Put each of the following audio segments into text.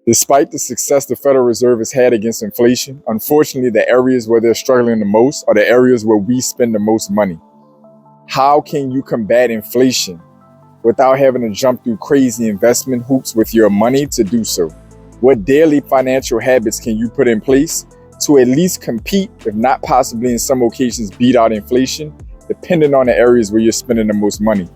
Despite the success the Federal Reserve has had against inflation, unfortunately, the areas where they're struggling the most are the areas where we spend the most money. How can you combat inflation without having to jump through crazy investment hoops with your money to do so? What daily financial habits can you put in place to at least compete, if not possibly in some occasions beat out inflation, depending on the areas where you're spending the most money?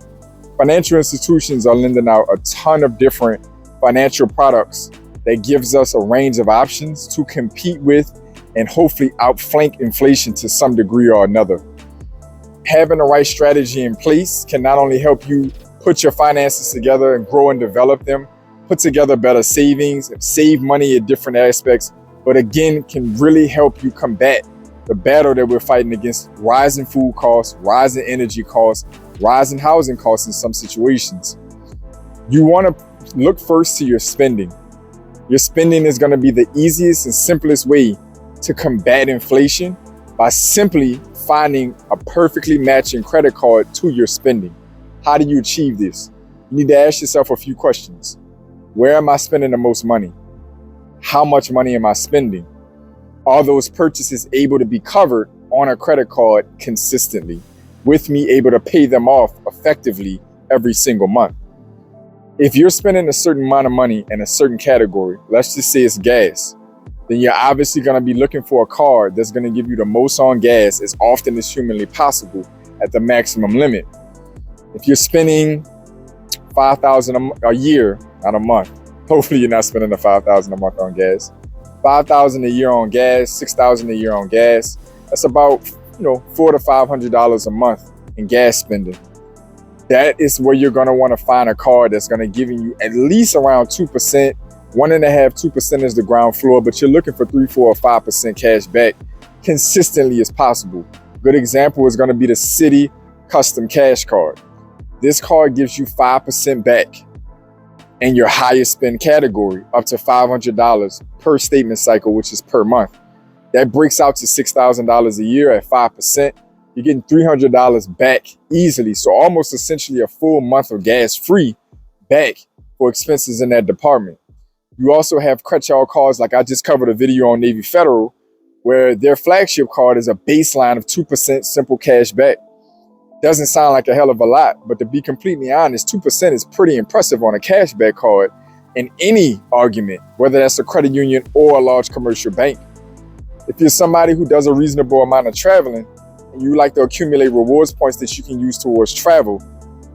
Financial institutions are lending out a ton of different financial products that gives us a range of options to compete with and hopefully outflank inflation to some degree or another. Having the right strategy in place can not only help you put your finances together and grow and develop them, put together better savings and save money at different aspects, but again, can really help you combat the battle that we're fighting against rising food costs, rising energy costs, rising housing costs in some situations. You want to look first to your spending. Your spending is going to be the easiest and simplest way to combat inflation by simply finding a perfectly matching credit card to your spending. How do you achieve this? You need to ask yourself a few questions. Where am I spending the most money? How much money am I spending? Are those purchases able to be covered on a credit card consistently, with me able to pay them off effectively every single month? If you're spending a certain amount of money in a certain category, let's just say it's gas, then you're obviously going to be looking for a card that's going to give you the most on gas as often as humanly possible at the maximum limit. If you're spending $5,000 a year, not a month, hopefully you're not spending the $5,000 a month on gas. $5,000 a year on gas, $6,000 a year on gas. That's about $400 to $500 a month in gas spending. That is where you're going to want to find a card that's going to give you at least around 2%, 1.5%, 2% is the ground floor, but you're looking for 3%, 4%, or 5% cash back consistently as possible. Good example is going to be the Citi Custom Cash Card. This card gives you 5% back in your highest spend category, up to $500 per statement cycle, which is per month. That breaks out to $6,000 a year at 5%. You're getting $300 back easily. So almost essentially a full month of gas free back for expenses in that department. You also have catch-all cards, like I just covered a video on Navy Federal, where their flagship card is a baseline of 2% simple cash back. Doesn't sound like a hell of a lot, but to be completely honest, 2% is pretty impressive on a cashback card in any argument, whether that's a credit union or a large commercial bank. If you're somebody who does a reasonable amount of traveling and you like to accumulate rewards points that you can use towards travel,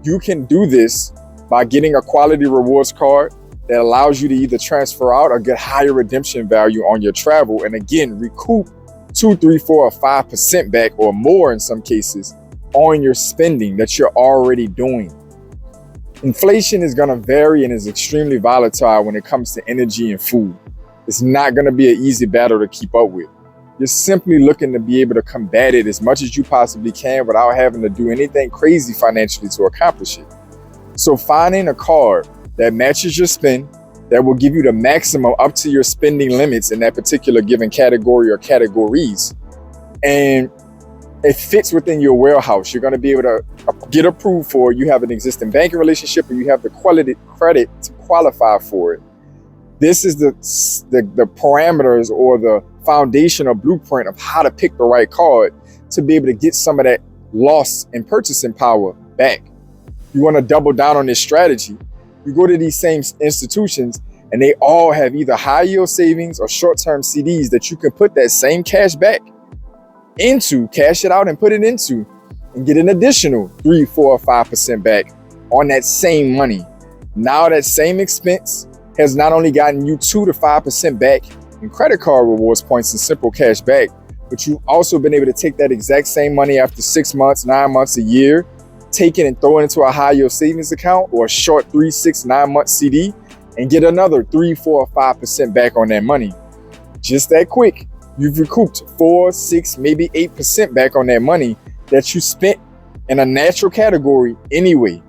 you can do this by getting a quality rewards card that allows you to either transfer out or get higher redemption value on your travel, and again, recoup 2, 3, 4, or 5% back or more in some cases on your spending that you're already doing. Inflation is going to vary and is extremely volatile when it comes to energy and food. It's not going to be an easy battle to keep up with. You're simply looking to be able to combat it as much as you possibly can without having to do anything crazy financially to accomplish it. So finding a card that matches your spend, that will give you the maximum up to your spending limits in that particular given category or categories, and it fits within your warehouse. You're going to be able to get approved for it. You have an existing banking relationship, or you have the quality credit to qualify for it. This is the parameters or the foundation or blueprint of how to pick the right card to be able to get some of that loss in purchasing power back. You want to double down on this strategy. You go to these same institutions and they all have either high yield savings or short-term CDs that you can put that same cash back into, cash it out and put it into, and get an additional 3, 4, or 5% back on that same money. Now that same expense has not only gotten you 2 to 5% back in credit card rewards points and simple cash back, but you've also been able to take that exact same money after 6 months, 9 months, a year, take it and throw it into a high yield savings account or a short 3, 6, 9 month CD and get another 3, 4, or 5% back on that money. Just that quick. You've recouped 4, 6, maybe 8% back on that money that you spent in a natural category anyway.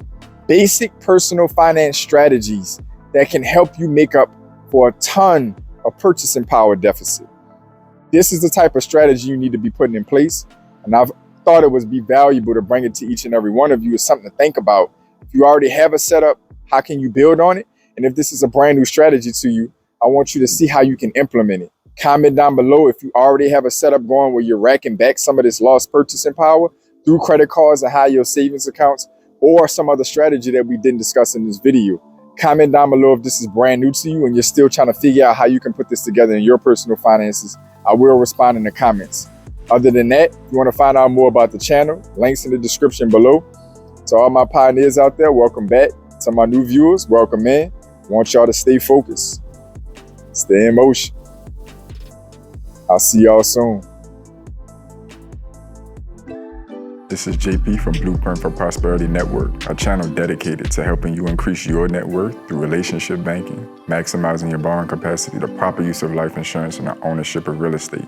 Basic personal finance strategies that can help you make up for a ton of purchasing power deficit. This is the type of strategy you need to be putting in place. And I've thought it would be valuable to bring it to each and every one of you as something to think about. If you already have a setup, how can you build on it? And if this is a brand new strategy to you, I want you to see how you can implement it. Comment down below if you already have a setup going where you're racking back some of this lost purchasing power through credit cards and high yield savings accounts, or some other strategy that we didn't discuss in this video. Comment down below if this is brand new to you and you're still trying to figure out how you can put this together in your personal finances. I will respond in the comments. Other than that, if you want to find out more about the channel, links in the description below. To all my pioneers out there, welcome back. To my new viewers, welcome in. I want y'all to stay focused, stay in motion. I'll see y'all soon. This is JP from Blueprint for Prosperity Network, a channel dedicated to helping you increase your net worth through relationship banking, maximizing your borrowing capacity, the proper use of life insurance, and the ownership of real estate.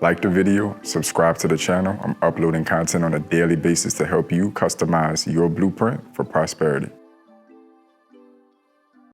Like the video, subscribe to the channel. I'm uploading content on a daily basis to help you customize your blueprint for prosperity.